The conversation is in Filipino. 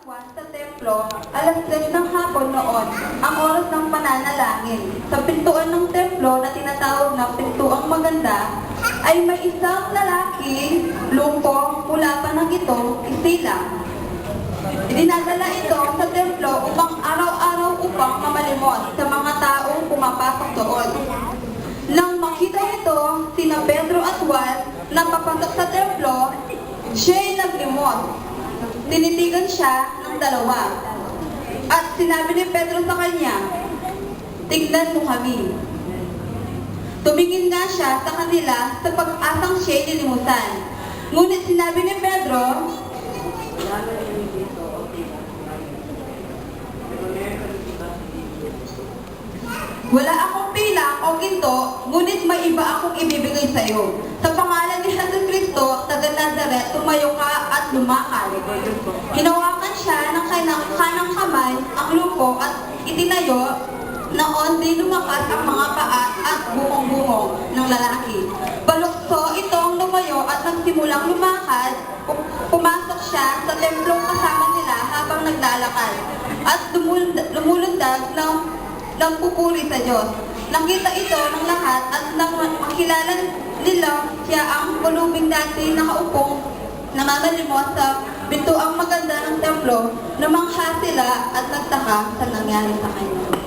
buwan sa templo, alas 3 ng hapon noon, ang oras ng pananalangin. Sa pintuan ng templo na tinatawag na Pintuang Maganda, ay may isang lalaki, lumpo, mula pa ng ito, isilang. Dinadala ito sa templo upang araw-araw upang mamalimos sa mga taong pumapasok doon. Nang makita ito, sina Pedro at Juan na papasok sa templo, siya'y naglimos. Tinitigan siya ng dalawa. At sinabi ni Pedro sa kanya, "Tignan mo kami." Tumingin nga siya sa kanila sa pag-asang siya'y nilimusan. Ngunit sinabi ni Pedro, "Wala akong pila o ginto, ngunit may iba akong ibibigay sa iyo. Sa pangalan ni Jesus Cristo, taga Nazaret, tumayo ka at lumakad." Hinawakan siya ng kanang kamay ang lumpo at itinayo. Noon din lumakas ang mga paa at bungong-bungong ng lalaki. Balukso itong lumayo at nagsimulang lumakad. Pumasok siya sa templong kasama nila habang naglalakad at lumulundag ng nagpupuri sa Diyos. Nakita ito ng lahat at nang makilala nila siya ang pulubing dati nakaupong namamalimos sa Pintuang Maganda ng templo, namangha sila at nagtaka sa nangyari sa kanya.